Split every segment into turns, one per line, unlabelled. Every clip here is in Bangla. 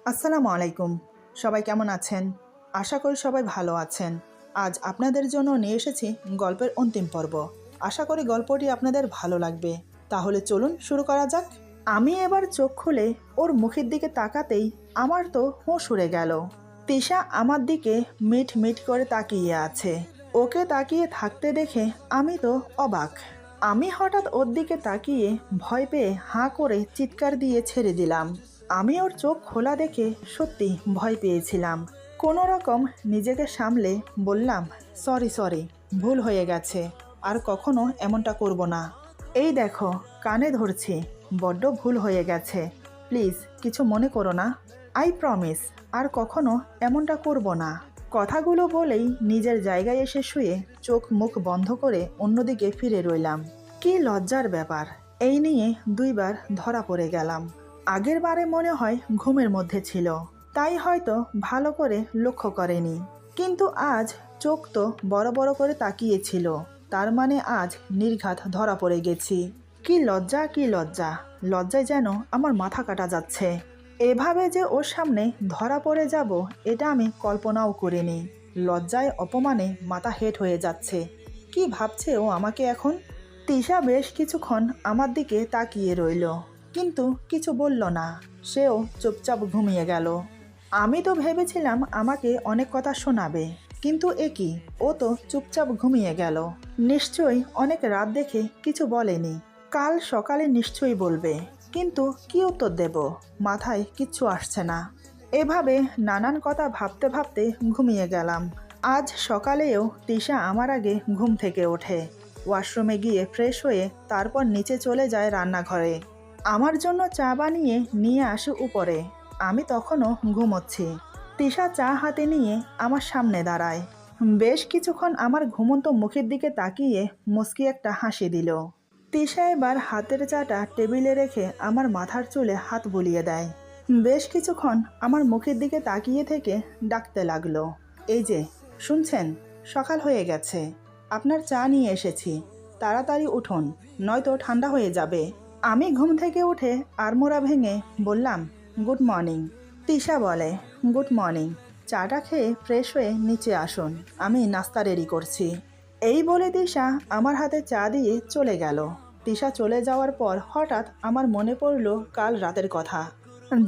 আসসালামু আলাইকুম। সবাই কেমন আছেন? আশা করি সবাই ভালো আছেন। আজ আপনাদের জন্য নিয়ে এসেছি গল্পের অন্তিম পর্ব। আশা করি গল্পটি আপনাদের ভালো লাগবে। তাহলে চলুন শুরু করা যাক। আমি এবার চোখ খুলে ওর মুখের দিকে তাকাতেই আমার তো হুঁশ উড়ে গেল। তিশা আমার দিকে মিট মিট করে তাকিয়ে আছে। ওকে তাকিয়ে থাকতে দেখে আমি তো অবাক। আমি হঠাৎ ওর দিকে তাকিয়ে ভয় পেয়ে হাঁ করে চিৎকার দিয়ে ছেড়ে দিলাম। আমি ওর চোখ খোলা দেখে সত্যি ভয় পেয়েছিলাম। কোনো রকম নিজেকে সামলে বললাম, সরি, ভুল হয়ে গেছে, আর কখনো এমনটা করব না। এই দেখো, কানে ধরছি, বড্ড ভুল হয়ে গেছে, প্লিজ কিছু মনে করো না। আই প্রমিস আর কখনো এমনটা করব না। কথাগুলো বলেই নিজের জায়গায় এসে শুয়ে চোখ মুখ বন্ধ করে অন্যদিকে ফিরে রইলাম। কি লজ্জার ব্যাপার, এই নিয়ে দুইবার ধরা পড়ে গেলাম। আগের বারে মনে হয় ঘুমের মধ্যে ছিল, তাই হয়তো ভালো করে লক্ষ্য করেনি। কিন্তু আজ চোখ তো বড় বড় করে তাকিয়েছিল, তার মানে আজ নির্ঘাত ধরা পড়ে গেছি। কি লজ্জা, কি লজ্জা, লজ্জায় যেন আমার মাথা কাটা যাচ্ছে। এভাবে যে ওর সামনে ধরা পড়ে যাব এটা আমি কল্পনাও করিনি। লজ্জায় অপমানে মাথা হেট হয়ে যাচ্ছে। কি ভাবছে ও আমাকে এখন? তিশা বেশ কিছুক্ষণ আমার দিকে তাকিয়ে রইল, কিন্তু কিছু বলল না। সেও চুপচাপ ঘুমিয়ে গেল। আমি তো ভেবেছিলাম আমাকে অনেক কথা শোনাবে, কিন্তু এ কি, ও তো চুপচাপ ঘুমিয়ে গেল। নিশ্চয়ই অনেক রাত দেখে কিছু বলেনি। কাল সকালে নিশ্চয়ই বলবে, কিন্তু কি উত্তর দেব মাথায় কিচ্ছু আসছে না। এভাবে নানান কথা ভাবতে ভাবতে ঘুমিয়ে গেলাম। আজ সকালেও তিশা আমার আগে ঘুম থেকে ওঠে। ওয়াশরুমে গিয়ে ফ্রেশ হয়ে তারপর নিচে চলে যায় রান্নাঘরে। আমার জন্য চা বানিয়ে নিয়ে আসে উপরে। আমি তখনও ঘুমোচ্ছি। তিশা চা হাতে নিয়ে আমার সামনে দাঁড়ায়। বেশ কিছুক্ষণ আমার ঘুমন্ত মুখের দিকে তাকিয়ে মুচকি একটা হাসি দিল। তিশা এবার হাতের চাটা টেবিলে রেখে আমার মাথার চুলে হাত বুলিয়ে দেয়। বেশ কিছুক্ষণ আমার মুখের দিকে তাকিয়ে থেকে ডাকতে লাগলো, এই যে শুনছেন, সকাল হয়ে গেছে, আপনার চা নিয়ে এসেছি, তাড়াতাড়ি উঠুন, নয়তো ঠান্ডা হয়ে যাবে। আমি ঘুম থেকে উঠে আড়মোড়া ভেঙে বললাম, গুড মর্নিং। তিশা বলে, গুড মর্নিং, চাটা খেয়ে ফ্রেশ হয়ে নিচে আসুন, আমি নাস্তা রেডি করছি। এই বলে তিশা আমার হাতে চা দিয়ে চলে গেল। তিশা চলে যাওয়ার পর হঠাৎ আমার মনে পড়ল কাল রাতের কথা।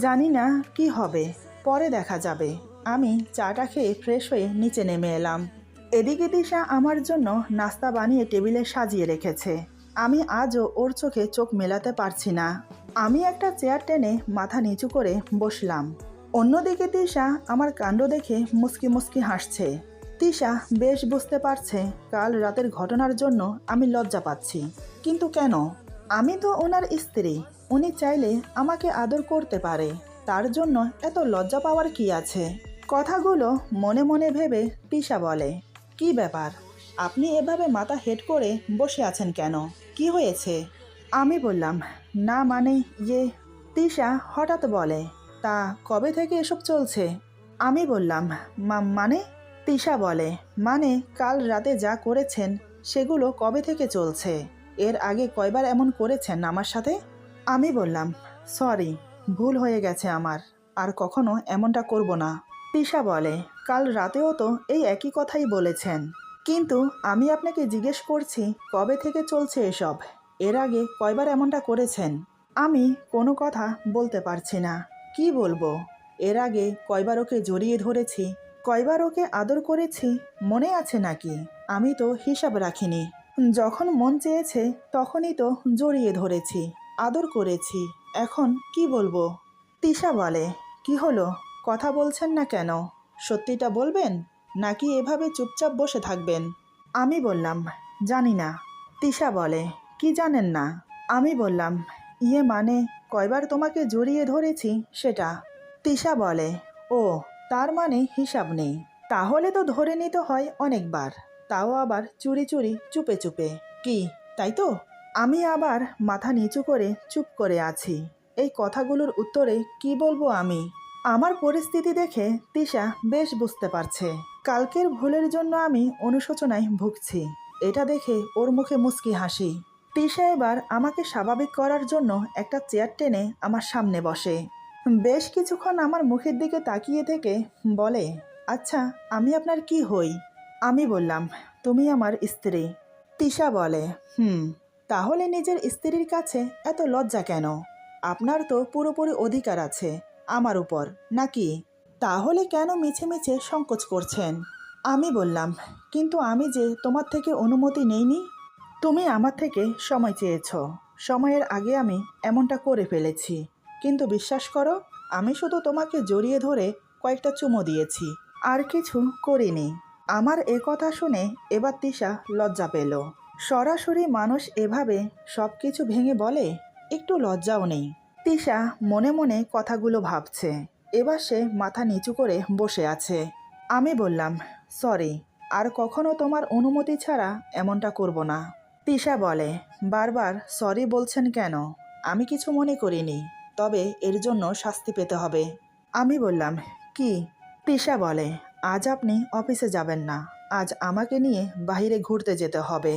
জানি না কি হবে, পরে দেখা যাবে। আমি চাটা খেয়ে ফ্রেশ হয়ে নিচে নেমে এলাম। এদিকে তিশা আমার জন্য নাস্তা বানিয়ে টেবিলে সাজিয়ে রেখেছে। আমি আজও ওর চোখে চোখ মেলাতে পারছি না। আমি একটা চেয়ার টেনে মাথা নিচু করে বসলাম। অন্যদিকে তিশা আমার কাণ্ড দেখে মুচকি মুচকি হাসছে। তিশা বেশ বুঝতে পারছে কাল রাতের ঘটনার জন্য আমি লজ্জা পাচ্ছি। কিন্তু কেন? আমি তো ওনার স্ত্রী, উনি চাইলে আমাকে আদর করতে পারে, তার জন্য এত লজ্জা পাওয়ার কি আছে? কথাগুলো মনে মনে ভেবে তিশা বলে, কি ব্যাপার, আপনি এভাবে মাথা হেট করে বসে আছেন কেন? কি হয়েছে? আমি বললাম, না মানে ইয়ে। তিশা হঠাৎ বলে, তা কবে থেকে এসব চলছে? আমি বললাম, মানে? তিশা বলে, মানে কাল রাতে যা করেছেন সেগুলো কবে থেকে চলছে? এর আগে কয়বার এমন করেছেন আমার সাথে? আমি বললাম, সরি, ভুল হয়ে গেছে আমার, আর কখনো এমনটা করব না। তিশা বলে, কাল রাতেও তো এই একই কথাই বলেছেন, কিন্তু আমি আপনাকে জিজ্ঞেস করছি কবে থেকে চলছে এসব? এর আগে কয়বার এমনটা করেছেন? আমি কোনো কথা বলতে পারছি না। কি বলবো? এর আগে কয়বার ওকে জড়িয়ে ধরেছি, কয়বার ওকে আদর করেছি, মনে আছে নাকি? আমি তো হিসাব রাখিনি। যখন মন চেয়েছে তখনই তো জড়িয়ে ধরেছি, আদর করেছি। এখন কি বলবো? তিশা বলে, কি হলো, কথা বলছেন না কেন? সত্যিটা বলবেন নাকি এভাবে চুপচাপ বসে থাকবেন? আমি বললাম, জানি না। তিশা বলে, কি জানেন না? আমি বললাম, ইয়ে মানে কয়বার তোমাকে জড়িয়ে ধরেছি সেটা। তিশা বলে, ও, তার মানে হিসাব নেই। তাহলে তো ধরে নিতে হয় অনেকবার, তাও আবার চুরি চুরি চুপে চুপে। কি, তাই তো? আমি আবার মাথা নিচু করে চুপ করে আছি। এই কথাগুলোর উত্তরে কি বলবো আমি? আমার পরিস্থিতি দেখে তিশা বেশ বুঝতে পারছে কালকের ভুলের জন্য আমি অনুশোচনায় ভুগছি। এটা দেখে ওর মুখে মুচকি হাসি। তিশা এবার আমাকে স্বাভাবিক করার জন্য একটা চেয়ার টেনে আমার সামনে বসে। বেশ কিছুক্ষণ আমার মুখের দিকে তাকিয়ে থেকে বলে, আচ্ছা আমি আপনার কি হই? আমি বললাম, তুমি আমার স্ত্রী। তিশা বলে, তাহলে নিজের স্ত্রীর কাছে এত লজ্জা কেন? আপনার তো পুরোপুরি অধিকার আছে আমার উপর, নাকি? তাহলে কেন মিছে মিছে সংকোচ করছেন? আমি বললাম, কিন্তু আমি যে তোমার থেকে অনুমতি নেইনি। তুমি আমার থেকে সময় চেয়েছ, সময়ের আগে আমি এমনটা করে ফেলেছি। কিন্তু বিশ্বাস করো, আমি শুধু তোমাকে জড়িয়ে ধরে কয়েকটা চুমো দিয়েছি, আর কিছু করিনি। আমার এ কথা শুনে এবার তিশা লজ্জা পেল। সরাসরি মানুষ এভাবে সব কিছু ভেঙে বলে, একটু লজ্জাও নেই। তিশা মনে মনে কথাগুলো ভাবছে। এবার সে মাথা নিচু করে বসে আছে। আমি বললাম, সরি, আর কখনো তোমার অনুমতি ছাড়া এমনটা করব না। তিশা বলে, বারবার সরি বলছেন কেন? আমি কিছু মনে করিনি, তবে এর জন্য শাস্তি পেতে হবে। আমি বললাম, কি? তিশা বলে, আজ আপনি অফিসে যাবেন না, আজ আমাকে নিয়ে বাইরে ঘুরতে যেতে হবে।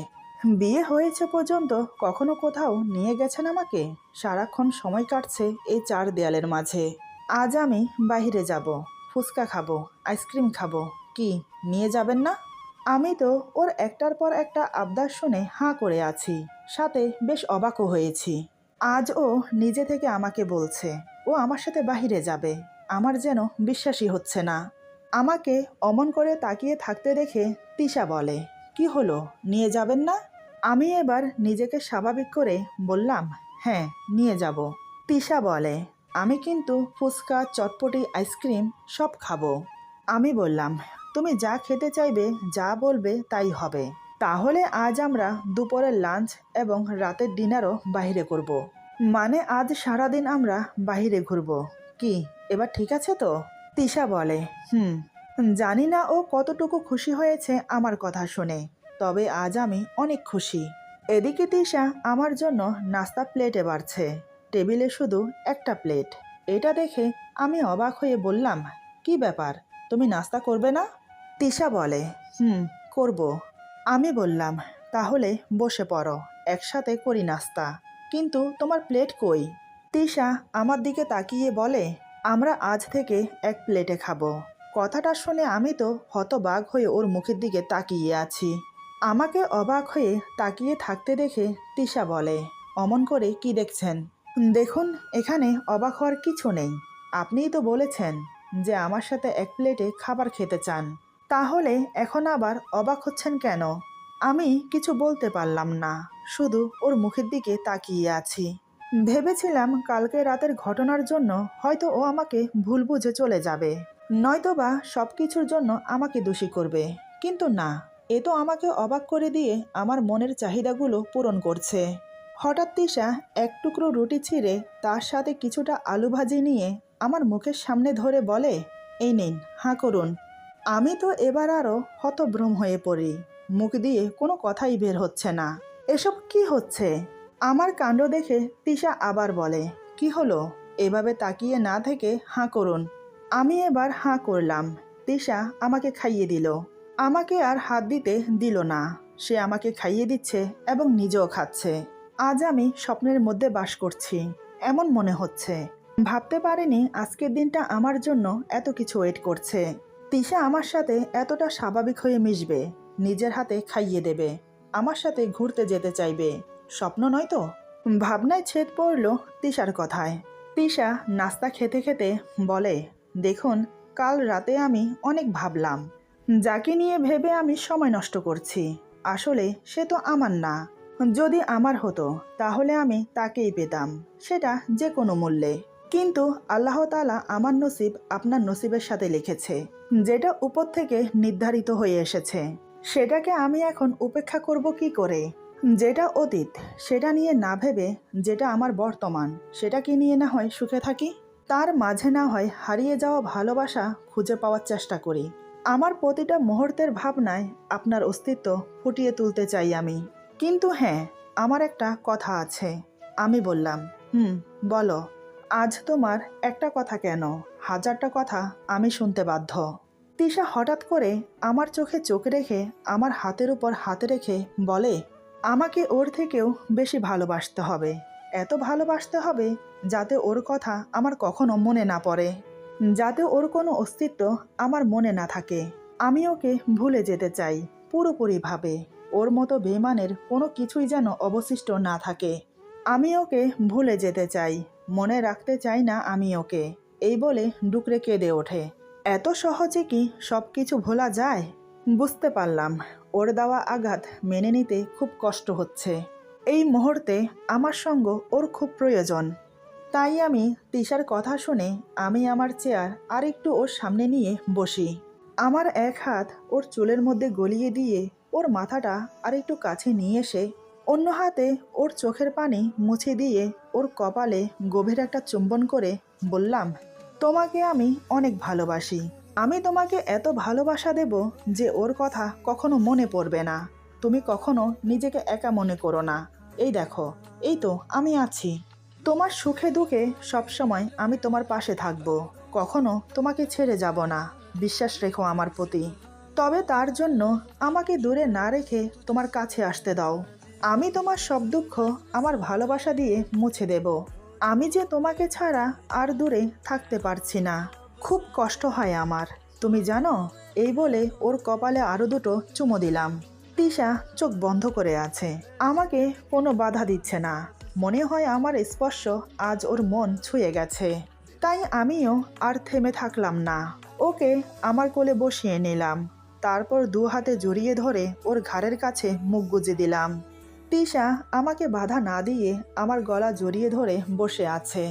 বিয়ে হয়েছে পর্যন্ত কখনো কোথাও নিয়ে গেছেন আমাকে? সারাক্ষণ সময় কাটছে এই চার দেয়ালের মাঝে। আজ আমি বাইরে যাব, ফুচকা খাবো, আইসক্রিম খাবো, কি নিয়ে যাবেন না? আমি তো ওর একটার পর একটা আবদার শুনে হাঁ করে আছি, সাথে বেশ অবাকও হয়েছি। আজ ও নিজে থেকে আমাকে বলছে ও আমার সাথে বাইরে যাবে। আমার যেন বিশ্বাসই হচ্ছে না। আমাকে অমন করে তাকিয়ে থাকতে দেখে তিশা বলে, কি হলো, নিয়ে যাবেন না? আমি এবার নিজেকে স্বাভাবিক করে বললাম, হ্যাঁ নিয়ে যাব। তিশা বলে, আমি কিন্তু ফুচকা, চটপটি, আইসক্রিম সব খাবো। আমি বললাম, তুমি যা খেতে চাইবে, যা বলবে তাই হবে। তাহলে আজ আমরা দুপুরের লাঞ্চ এবং রাতের ডিনারও বাইরে করব। মানে আজ সারাদিন আমরা বাইরে ঘুরবো, কি এবার ঠিক আছে তো? তিশা বলে, জানি না ও কতটুকু খুশি হয়েছে আমার কথা শুনে, তবে আজ আমি অনেক খুশি। এদিকে তিশা আমার জন্য নাস্তা প্লেটে বাড়ছে। টেবিলে শুধু একটা প্লেট। এটা দেখে আমি অবাক হয়ে বললাম, কি ব্যাপার, তুমি নাস্তা করবে না? তিশা বলে, করব। আমি বললাম, তাহলে বসে পড়ো, একসাথে করি নাস্তা। কিন্তু তোমার প্লেট কই? তিশা আমার দিকে তাকিয়ে বলে, আমরা আজ থেকে এক প্লেটে খাবো। কথাটা শুনে আমি তো হতবাক হয়ে ওর মুখের দিকে তাকিয়ে আছি। আমাকে অবাক হয়ে তাকিয়ে থাকতে দেখে তিশা বলে, অমন করে কি দেখছেন? দেখুন, এখানে অবাক হওয়ার কিছু নেই। আপনিই তো বলেছেন যে আমার সাথে এক প্লেটে খাবার খেতে চান, তাহলে এখন আবার অবাক হচ্ছেন কেন? আমি কিছু বলতে পারলাম না, শুধু ওর মুখের দিকে তাকিয়ে আছি। ভেবেছিলাম কালকে রাতের ঘটনার জন্য হয়তো ও আমাকে ভুল বুঝে চলে যাবে, নয়তোবা সব কিছুর জন্য আমাকে দোষী করবে। কিন্তু না, এ তো আমাকে অবাক করে দিয়ে আমার মনের চাহিদাগুলো পূরণ করছে। হঠাৎ তিশা এক টুকরো রুটি ছিঁড়ে তার সাথে কিছুটা আলু ভাজি নিয়ে আমার মুখের সামনে ধরে বলে, এই নিন, হাঁ করুন। আমি তো এবার আরও হতভ্রম হয়ে পড়ি। মুখ দিয়ে কোনো কথাই বের হচ্ছে না। এসব কি হচ্ছে? আমার কাণ্ড দেখে তিশা আবার বলে, কি হলো? এভাবে তাকিয়ে না থেকে হাঁ করুন। আমি এবার হাঁ করলাম। তিশা আমাকে খাইয়ে দিল। আমাকে আর হাত দিতে দিল না। সে আমাকে খাইয়ে দিচ্ছে এবং নিজেও খাচ্ছে। আজ আমি স্বপ্নের মধ্যে বাস করছি, এমন মনে হচ্ছে। ভাবতে পারিনি আজকের দিনটা আমার জন্য এত কিছু ওয়েট করছে। তিশা আমার সাথে এতটা স্বাভাবিক হয়ে মিশবে, নিজের হাতে খাইয়ে দেবে, আমার সাথে ঘুরতে যেতে চাইবে। স্বপ্ন নয় তো? ভাবনায় ছেদ পড়ল তিশার কথায়। তিশা নাস্তা খেতে খেতে বলে, দেখুন, কাল রাতে আমি অনেক ভাবলাম। যাকে নিয়ে ভেবে আমি সময় নষ্ট করছি, আসলে সে তো আমার না। যদি আমার হতো তাহলে আমি তাকেই পেতাম, সেটা যে কোনো মূল্যে। কিন্তু আল্লাহ তাআলা আমার নসিব আপনার নসিবের সাথে লিখেছে, যেটা উপর থেকে নির্ধারিত হয়ে এসেছে। সেটাকে আমি এখন উপেক্ষা করব কি করে? যেটা অতীত সেটা নিয়ে না ভেবে যেটা আমার বর্তমান সেটাকে নিয়ে না হয় সুখে থাকি, তার মাঝে না হয় হারিয়ে যাওয়া ভালোবাসা খুঁজে পাওয়ার চেষ্টা করি। আমার প্রতিটা মুহূর্তের ভাবনায় আপনার অস্তিত্ব ফুটিয়ে তুলতে চাই আমি। কিন্তু হ্যাঁ, আমার একটা কথা আছে। আমি বললাম, বলো। আজ তোমার একটা কথা কেন, হাজারটা কথা আমি শুনতে বাধ্য। তিশা হঠাৎ করে আমার চোখে চোখ রেখে আমার হাতের উপর হাত রেখে বলে, আমাকে ওর থেকেও বেশি ভালোবাসতে হবে। এত ভালোবাসতে হবে যাতে ওর কথা আমার কখনো মনে না পড়ে, যাতে ওর কোনো অস্তিত্ব আমার মনে না থাকে। আমি ওকে ভুলে যেতে চাই পুরোপুরিভাবে। ওর মতো বেইমানের কোনো কিছুই যেন অবশিষ্ট না থাকে। আমি ওকে ভুলে যেতে চাই, মনে রাখতে চাই না আমি ওকে। এই বলে ডুকরে কেঁদে ওঠে। এত সহজে কি সব কিছু ভোলা যায়? বুঝতে পারলাম ওর দেওয়া আঘাত মেনে নিতে খুব কষ্ট হচ্ছে। এই মুহূর্তে আমার সঙ্গ ওর খুব প্রয়োজন। তাই আমি তিশার কথা শুনে আমি আমার চেয়ার আর একটু ওর সামনে নিয়ে বসি। আমার এক হাত ওর চুলের মধ্যে গলিয়ে দিয়ে ওর মাথাটা আর একটু কাছে নিয়ে এসে অন্য হাতে ওর চোখের পানি মুছে দিয়ে ওর কপালে গভীর একটা চুম্বন করে বললাম, তোমাকে আমি অনেক ভালোবাসি। আমি তোমাকে এত ভালোবাসা দেব যে ওর কথা কখনো মনে পড়বে না। তুমি কখনো নিজেকে একা মনে করো না। এই দেখো, এই তো আমি আছি। তোমার সুখে দুঃখে সবসময় আমি তোমার পাশে থাকবো। কখনো তোমাকে ছেড়ে যাব না। বিশ্বাস রেখো আমার প্রতি। তবে তার জন্য আমাকে দূরে না রেখে তোমার কাছে আসতে দাও। আমি তোমার সব দুঃখ আমার ভালোবাসা দিয়ে মুছে দেব। আমি যে তোমাকে ছাড়া আর দূরে থাকতে পারছি না। খুব কষ্ট হয় আমার, তুমি জানো। এই বলে ওর কপালে আরো দুটো চুমো দিলাম। তিশা চোখ বন্ধ করে আছে, আমাকে কোনো বাধা দিচ্ছে না। মনে হয় আমার স্পর্শ আজ ওর মন ছুঁয়ে গেছে। তাই আমিও আর থেমে থাকলাম না। ওকে আমার কোলে বসিয়ে নিলাম। তারপর দু হাতে জড়িয়ে ধরে ওর ঘাড়ের কাছে মুখ গুজে দিলাম। তিশা আমাকে বাধা না দিয়ে আমার গলা জড়িয়ে ধরে বসে আছে।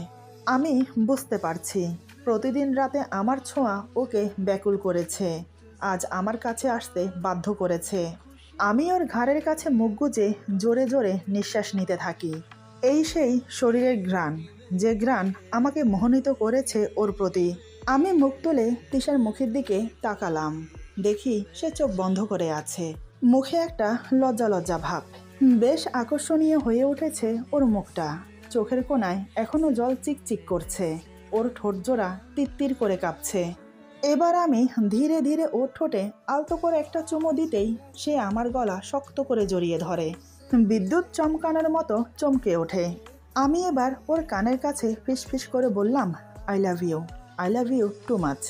আমি বুঝতে পারছি প্রতিদিন রাতে আমার ছোঁয়া ওকে ব্যাকুল করেছে, আজ আমার কাছে আসতে বাধ্য করেছে। আমি ওর ঘাড়ের কাছে মুখ গুজে জোরে জোরে নিঃশ্বাস নিতে থাকি। এই সেই শরীরের ঘ্রাণ, যে ঘ্রাণ আমাকে মোহিত করেছে ওর প্রতি। আমি মুখ তুলে তিশার মুখের দিকে তাকালাম। দেখি সে চোখ বন্ধ করে আছে, মুখে একটা লজ্জা লজ্জা ভাব। বেশ আকর্ষণীয় হয়ে উঠেছে ওর মুখটা। চোখের কোণায় এখনো জল চিকচিক করছে। ওর ঠোঁট জোড়া তিত্তির করে কাঁপছে। এবার আমি ধীরে ধীরে ওর ঠোঁটে আলতো করে একটা চুমো দিতেই সে আমার গলা শক্ত করে জড়িয়ে ধরে। বিদ্যুৎ চমকানোর মতো চমকে ওঠে। আমি এবার ওর কানের কাছে ফিসফিস করে বললাম, I love you, I love you too much.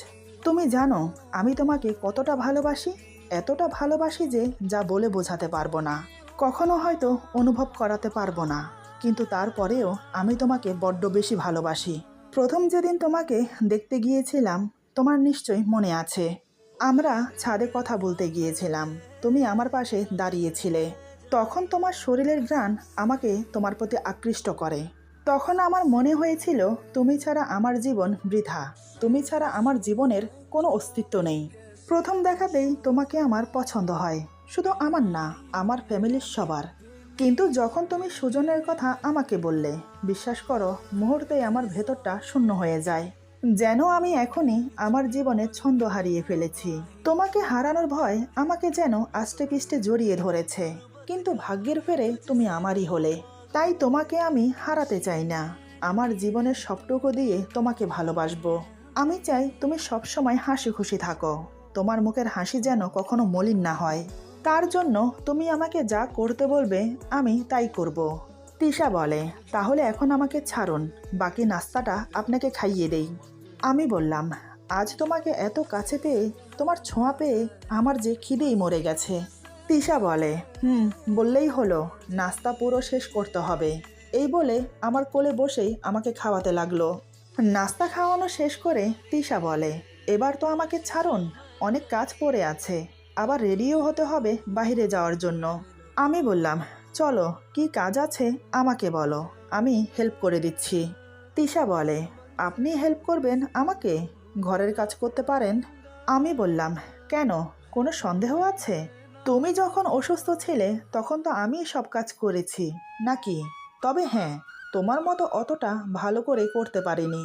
তুমি জানো আমি তোমাকে কতটা ভালোবাসি। এতটা ভালোবাসি যে যা বলে বোঝাতে পারবো না, কখনো হয়তো অনুভব করাতে পারবো না। কিন্তু তারপরেও আমি তোমাকে বড্ড বেশি ভালোবাসি। প্রথম যেদিন তোমাকে দেখতে গিয়েছিলাম, তোমার নিশ্চয়ই মনে আছে, আমরা ছাদে কথা বলতে গিয়েছিলাম। তুমি আমার পাশে দাঁড়িয়েছিলে। তখন তোমার শরীরের ঘ্রাণ আমাকে তোমার প্রতি আকৃষ্ট করে। তখন আমার মনে হয়েছিল তুমি ছাড়া আমার জীবন বৃথা। তুমি ছাড়া আমার জীবনের কোনো অস্তিত্ব নেই। প্রথম দেখাতেই তোমাকে আমার পছন্দ হয়, শুধু আমার না, আমার ফ্যামিলির সবার। কিন্তু যখন তুমি সুজনের কথা আমাকে বললে, বিশ্বাস করো মুহূর্তেই আমার ভেতরটা শূন্য হয়ে যায়। যেন আমি এখনই আমার জীবনে ছন্দ হারিয়ে ফেলেছি। তোমাকে হারানোর ভয় আমাকে যেন আষ্টে পিষ্টে জড়িয়ে ধরেছে। কিন্তু ভাগ্যের ফেরে তুমি আমারই হলে। তাই তোমাকে আমি হারাতে চাই না। আমার জীবনের সবটুকু দিয়ে তোমাকে ভালোবাসবো। আমি চাই তুমি সবসময় হাসি খুশি থাকো। তোমার মুখের হাসি যেন কখনো মলিন না হয়। তার জন্য তুমি আমাকে যা করতে বলবে আমি তাই করব। তিশা বলে, তাহলে এখন আমাকে ছাড়ুন, বাকি নাস্তাটা আপনাকে খাইয়ে দেই। আমি বললাম, আজ তোমাকে এত কাছে পেয়ে, তোমার ছোঁয়া পেয়ে আমার যে খিদেই মরে গেছে। তিশা বলে, বললেই হলো, নাস্তা পুরো শেষ করতে হবে। এই বলে আমার কোলে বসেই আমাকে খাওয়াতে লাগলো। নাস্তা খাওয়ানো শেষ করে তিশা বলে, এবার তো আমাকে ছাড়ুন, অনেক কাজ পড়ে আছে, আবার রেডিও হতে হবে বাইরে যাওয়ার জন্য। আমি বললাম, চলো, কি কাজ আছে আমাকে বলো, আমি হেল্প করে দিচ্ছি। তিশা বলে, আপনি হেল্প করবেন আমাকে? ঘরের কাজ করতে পারেন? আমি বললাম, কেন, কোনো সন্দেহ আছে? তুমি যখন অসুস্থ ছিলে তখন তো আমি সব কাজ করেছি নাকি? তবে হ্যাঁ, তোমার মতো অতটা ভালো করে করতে পারিনি।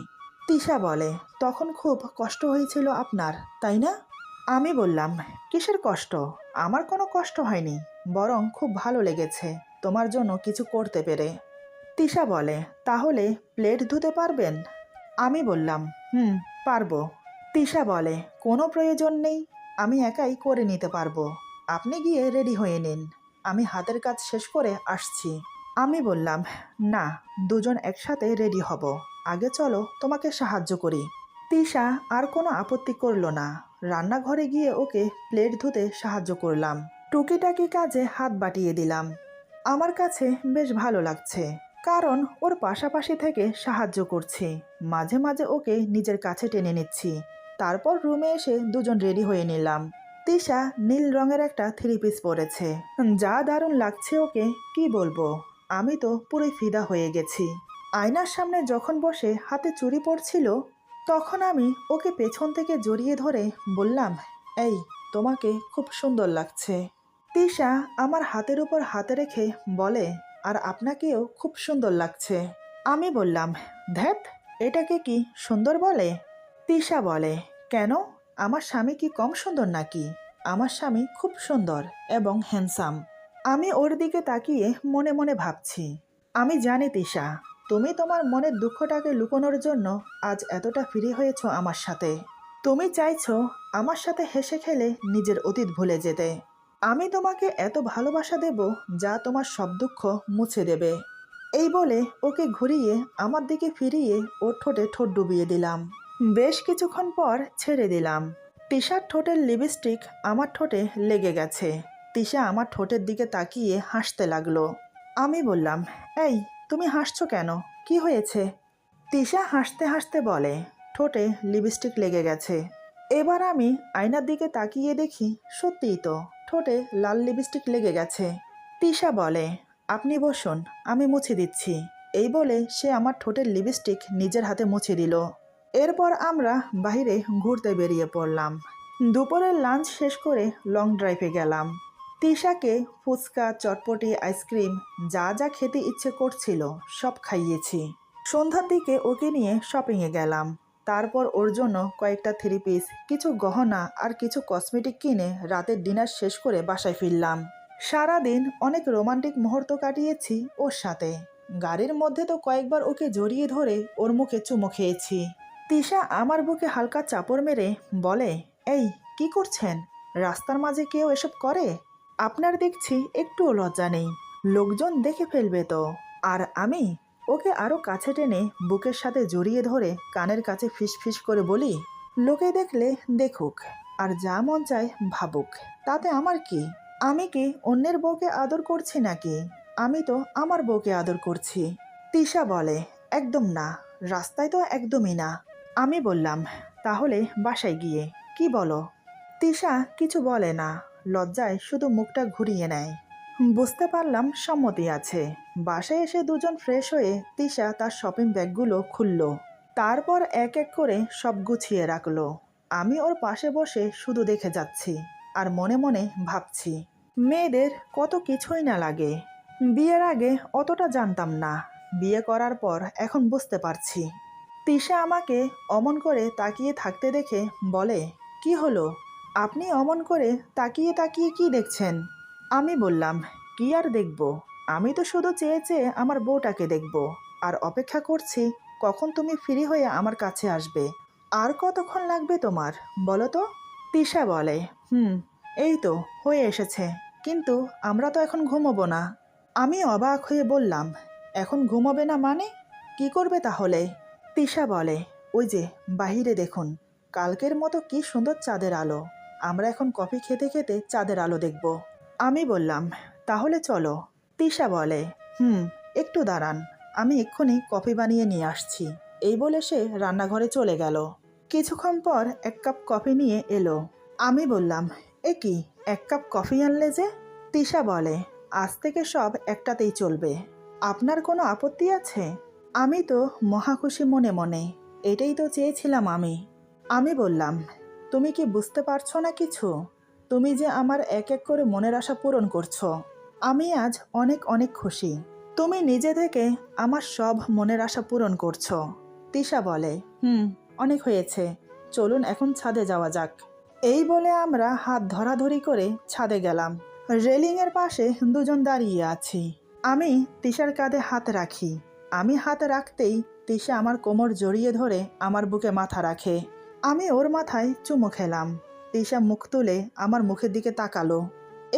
তিশা বলে, তখন খুব কষ্ট হয়েছিল আপনার, তাই না? আমি বললাম, কিসের কষ্ট? আমার কোনো কষ্ট হয়নি, বরং খুব ভালো লেগেছে তোমার জন্য কিছু করতে পেরে। তিশা বলে, তাহলে প্লেট ধুতে পারবেন? আমি বললাম, পারবো। তিশা বলে, কোনো প্রয়োজন নেই, আমি একাই করে নিতে পারবো। আপনি গিয়ে রেডি হয়ে নিন, আমি হাতের কাজ শেষ করে আসছি। আমি বললাম, না, দুজন একসাথে রেডি হব। আগে চলো তোমাকে সাহায্য করি। তিশা আর কোনো আপত্তি করলো না। রান্নাঘরে গিয়ে ওকে প্লেট ধুতে সাহায্য করলাম। টুকিটাকি কাজে হাত বাটিয়ে দিলাম। আমার কাছে বেশ ভালো লাগছে, কারণ ওর পাশাপাশি থেকে সাহায্য করছি। মাঝে মাঝে ওকে নিজের কাছে টেনে নিচ্ছি। তারপর রুমে এসে দুজন রেডি হয়ে নিলাম। তিশা নীল রঙের একটা থ্রি পিস পরেছে, যা দারুণ লাগছে ওকে, কি বলবো। আমি তো পুরোই ফিদা হয়ে গেছি। আয়নার সামনে যখন বসে হাতে চুড়ি পরছিল, তখন আমি ওকে পেছন থেকে জড়িয়ে ধরে বললাম, এই, তোমাকে খুব সুন্দর লাগছে। তিশা আমার হাতের উপর হাতে রেখে বলে, আর আপনাকেও খুব সুন্দর লাগছে। আমি বললাম, ধ্যাত, এটাকে কি সুন্দর বলে? তিশা বলে, কেন, আমার স্বামী কি কম সুন্দর নাকি? আমার স্বামী খুব সুন্দর এবং হ্যান্ডসাম। আমি ওর দিকে তাকিয়ে মনে মনে ভাবছি, আমি জানি তিশা, তুমি তোমার মনের দুঃখটাকে লুকোনোর জন্য আজ এতটা ফ্রি হয়েছো আমার সাথে। তুমি চাইছো আমার সাথে হেসে খেলে নিজের অতীত ভুলে যেতে। আমি তোমাকে এত ভালোবাসা দেব যা তোমার সব দুঃখ মুছে দেবে। এই বলে ওকে ঘুরিয়ে আমার দিকে ফিরিয়ে ওর ঠোঁটে ঠোঁট ডুবিয়ে দিলাম। বেশ কিছুক্ষণ পর ছেড়ে দিলাম। তিশার ঠোঁটের লিপস্টিক আমার ঠোঁটে লেগে গেছে। তিশা আমার ঠোঁটের দিকে তাকিয়ে হাসতে লাগলো। আমি বললাম, এই, তুমি হাসছো কেন, কি হয়েছে? তিশা হাসতে হাসতে বলে, ঠোঁটে লিপস্টিক লেগে গেছে। এবার আমি আয়নার দিকে তাকিয়ে দেখি, সত্যিই তো ঠোঁটে লাল লিপস্টিক লেগে গেছে। তিশা বলে, আপনি বসুন, আমি মুছে দিচ্ছি। এই বলে সে আমার ঠোঁটের লিপস্টিক নিজের হাতে মুছে দিল। এরপর আমরা বাইরে ঘুরতে বেরিয়ে পড়লাম। দুপুরের লাঞ্চ শেষ করে লং ড্রাইভে গেলাম। তিশাকে ফুচকা, চটপটি, আইসক্রিম যা যা খেতে ইচ্ছে করছিল সব খাইয়েছি। সন্ধ্যার দিকে ওকে নিয়ে শপিংয়ে গেলাম। তারপর ওর জন্য কয়েকটা থ্রি পিস, কিছু গহনা আর কিছু কসমেটিক কিনে রাতের ডিনার শেষ করে বাসায় ফিরলাম। সারাদিন অনেক রোমান্টিক মুহূর্ত কাটিয়েছি ওর সাথে। গাড়ির মধ্যে তো কয়েকবার ওকে জড়িয়ে ধরে ওর মুখে চুমো খেয়েছি। তিশা আমার বুকে হালকা চাপড় মেরে বলে, এই, কি করছেন? রাস্তার মাঝে কেউ এসব করে? আপনার দেখছি একটুও লজ্জা নেই, লোকজন দেখে ফেলবে তো। আর আমি ওকে আরো কাছে টেনে বুকের সাথে জড়িয়ে ধরে কানের কাছে ফিস ফিস করে বলি, লোকে দেখলে দেখুক, আর যা মন চায় ভাবুক, তাতে আমার কি? আমি কি অন্যের বউকে আদর করছি নাকি? আমি তো আমার বউকে আদর করছি। তিশা বলে, একদম না, রাস্তায় তো একদমই না। আমি বললাম, তাহলে বাসায় গিয়ে কি বলো? তিশা কিছু বলে না, লজ্জায় শুধু মুখটা ঘুরিয়ে নেয়। বুঝতে পারলাম সম্মতি আছে। বাসায় এসে দুজন ফ্রেশ হয়ে তিশা তার শপিং ব্যাগগুলো খুলল। তারপর এক এক করে সব গুছিয়ে রাখলো। আমি ওর পাশে বসে শুধু দেখে যাচ্ছি আর মনে মনে ভাবছি, মেয়েদের কত কিছুই না লাগে। বিয়ের আগে অতটা জানতাম না, বিয়ে করার পর এখন বুঝতে পারছি। তিশা আমাকে অমন করে তাকিয়ে থাকতে দেখে বলে, কি হলো, আপনি অমন করে তাকিয়ে তাকিয়ে কি দেখছেন? আমি বললাম, কি আর দেখব, আমি তো শুধু চেয়ে চেয়ে আমার বউটাকে দেখব আর অপেক্ষা করছি কখন তুমি ফ্রি হয়ে আমার কাছে আসবে। আর কতক্ষণ লাগবে তোমার বলো তো? তিশা বলে, এই তো হয়ে এসেছে, কিন্তু আমরা তো এখন ঘুমোবো না। আমি অবাক হয়ে বললাম, এখন ঘুমোবে না মানে? কি করবে তাহলে? তিশা বলে, ওই যে বাহিরে দেখুন, কালকের মতো কি সুন্দর চাঁদের আলো, আমরা এখন কফি খেতে খেতে চাঁদের আলো দেখব। আমি বললাম, তাহলে চলো। তিশা বলে, একটু দাঁড়ান, আমি এক্ষুনি কফি বানিয়ে নিয়ে আসছি। এই বলে সে রান্নাঘরে চলে গেল। কিছুক্ষণ পর এক কাপ কফি নিয়ে এলো। আমি বললাম, এ কি, এক কাপ কফি আনলে যে? তিশা বলে, আজ থেকে সব একটাতেই চলবে, আপনার কোনো আপত্তি আছে? আমি তো মহা খুশি মনে মনে, এটাই তো চেয়েছিলাম আমি। আমি বললাম, তুমি কি বুঝতে পারছো না কিছু? তুমি যে আমার এক এক করে মনের আশা পূরণ করছো, আমি আজ অনেক অনেক খুশি। তুমি নিজে থেকে আমার সব মনের আশা পূরণ করছো। তিশা বলে, অনেক হয়েছে, চলুন এখন ছাদে যাওয়া যাক। এই বলে আমরা হাত ধরাধরি করে ছাদে গেলাম। রেলিংয়ের পাশে দুজন দাঁড়িয়ে আছি। আমি তিশার কাঁধে হাত রাখি। আমি হাত রাখতেই তিশা আমার কোমর জড়িয়ে ধরে আমার বুকে মাথা রাখে। আমি ওর মাথায় চুমু খেলাম। তিশা মুখ তুলে আমার মুখের দিকে তাকালো।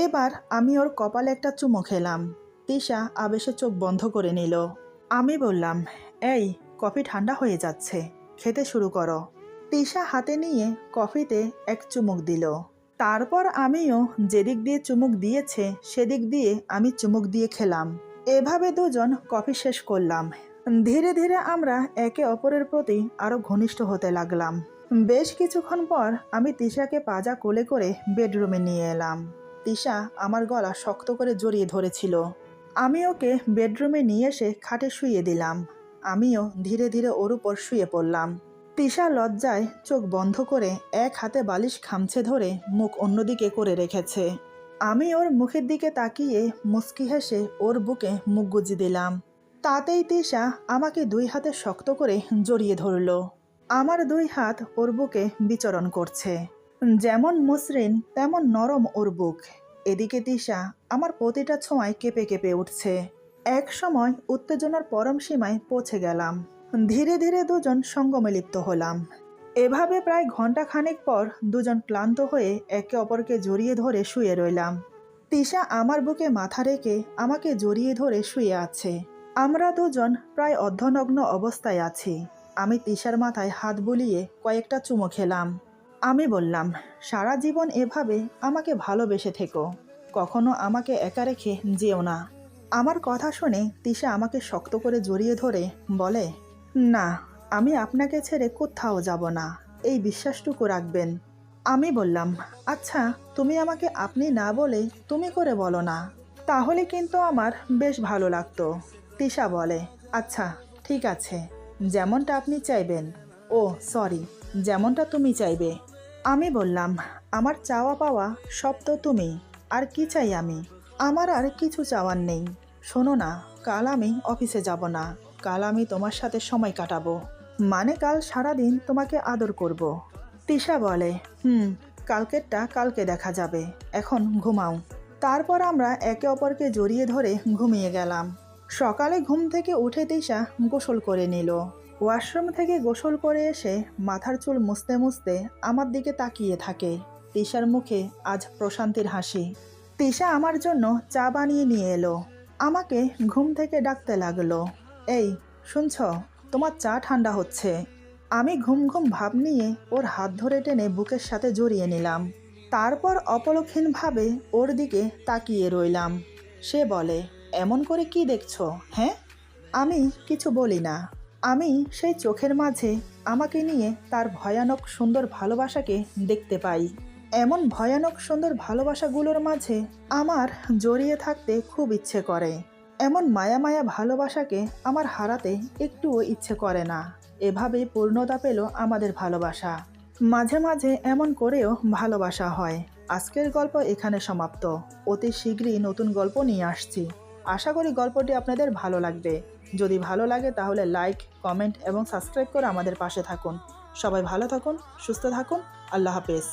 এবার আমি ওর কপালে একটা চুমু খেলাম। তিশা আবেশে চোখ বন্ধ করে নিল। আমি বললাম, এই কফি ঠান্ডা হয়ে যাচ্ছে, খেতে শুরু করো। তিশা হাতে নিয়ে কফিতে এক চুমুক দিল। তারপর আমিও যেদিক দিয়ে চুমুক দিয়েছে সেদিক দিয়ে আমি চুমুক দিয়ে খেলাম। এভাবে দুজন কফি শেষ করলাম। ধীরে ধীরে আমরা একে অপরের প্রতি আরো ঘনিষ্ঠ হতে লাগলাম। বেশ কিছুক্ষণ পর আমি তিশাকে পাজা কোলে করে বেডরুমে নিয়ে এলাম। তিশা আমার গলা শক্ত করে জড়িয়ে ধরেছিল। আমি ওকে বেডরুমে নিয়ে এসে খাটে শুইয়ে দিলাম। আমিও ধীরে ধীরে ওর উপর শুয়ে পড়লাম। তিশা লজ্জায় চোখ বন্ধ করে এক হাতে বালিশ খামচে ধরে মুখ অন্যদিকে করে রেখেছে। আমি ওর মুখের দিকে তাকিয়ে মুচকি হেসে ওর বুকে মুখ গুজে দিলাম। তাতেই তিশা আমাকে 2 হাতে শক্ত করে জড়িয়ে ধরল। আমার 2 হাত ওর বুকে বিচরণ করছে। যেমন মসৃণ তেমন নরম ওর বুক। এদিকে তিশা আমার প্রতিটা ছোঁয়ায় কেঁপে কেঁপে উঠছে। এক সময় উত্তেজনার পরম সীমায় পৌঁছে গেলাম। ধীরে ধীরে দুজন সঙ্গমে লিপ্ত হলাম। এভাবে প্রায় ঘন্টা খানেক পর দুজন ক্লান্ত হয়ে একে অপরকে জড়িয়ে ধরে শুয়ে রইলাম। তিশা আমার বুকে মাথা রেখে আমাকে জড়িয়ে ধরে শুয়ে আছে। আমরা দুজন প্রায় অর্ধনগ্ন অবস্থায় আছি। আমি তিশার মাথায় হাত বুলিয়ে কয়েকটা চুমো খেলাম। আমি বললাম, সারা জীবন এভাবে আমাকে ভালোবেসে থেকো, কখনো আমাকে একা রেখে যেও না। আমার কথা শুনে তিশা আমাকে শক্ত করে জড়িয়ে ধরে বলে, না, আমি আপনাকে ছেড়ে কোথাও যাব না, এই বিশ্বাসটুকু রাখবেন। আমি বললাম, আচ্ছা তুমি আমাকে আপনি না বলে তুমি করে বলো না, তাহলে কিন্তু আমার বেশ ভালো লাগতো। তিশা বলে, আচ্ছা ঠিক আছে, যেমনটা আপনি চাইবেন। ও সরি, যেমনটা তুমি চাইবে। আমি বললাম, আমার চাওয়া পাওয়া সব তো তুমি, আর কি চাই আমি? আমার আর কিছু চাওয়ার নেই। শোনো না, কাল আমি অফিসে যাব না। কাল আমি তোমার সাথে সময় কাটাবো, মানে কাল সারাদিন তোমাকে আদর করব। তিশা বলে, কালকেরটা কালকে দেখা যাবে, এখন ঘুমাও। তারপর আমরা একে অপরকে জড়িয়ে ধরে ঘুমিয়ে গেলাম। সকালে ঘুম থেকে উঠে তিশা গোসল করে নিল। ওয়াশরুম থেকে গোসল করে এসে মাথার চুল মুছতে মুছতে আমার দিকে তাকিয়ে থাকে। তিশার মুখে আজ প্রশান্তির হাসি। তিশা আমার জন্য চা বানিয়ে নিয়ে এলো। আমাকে ঘুম থেকে ডাকতে লাগলো, এই শুনছ, তোমার চা ঠান্ডা হচ্ছে। আমি ঘুম ঘুম ভাব নিয়ে ওর হাত ধরে টেনে বুকের সাথে জড়িয়ে নিলাম। তারপর অপলকহীনভাবে ওর দিকে তাকিয়ে রইলাম। সে বলে, এমন করে কি দেখছো? হ্যাঁ? আমি কিছু বলি না। আমি সেই চোখের মাঝে আমাকে নিয়ে তার ভয়ানক সুন্দর ভালোবাসাকে দেখতে পাই। এমন ভয়ানক সুন্দর ভালোবাসাগুলোর মাঝে আমার জড়িয়ে থাকতে খুব ইচ্ছে করে। এমন মায়া মায়া ভালোবাসাকে আমার হারাতে একটুও ইচ্ছে করে না। এভাবেই পূর্ণতা পেল আমাদের ভালোবাসা। মাঝে মাঝে এমন করেও ভালোবাসা হয়। আজকের গল্প এখানে সমাপ্ত। অতি শীঘ্রই নতুন গল্প নিয়ে আসছি। আশা করি গল্পটি আপনাদের ভালো লাগবে। যদি ভালো লাগে তাহলে লাইক, কমেন্ট এবং সাবস্ক্রাইব করে আমাদের পাশে থাকুন। সবাই ভালো থাকুন, সুস্থ থাকুন। আল্লাহ হাফেজ।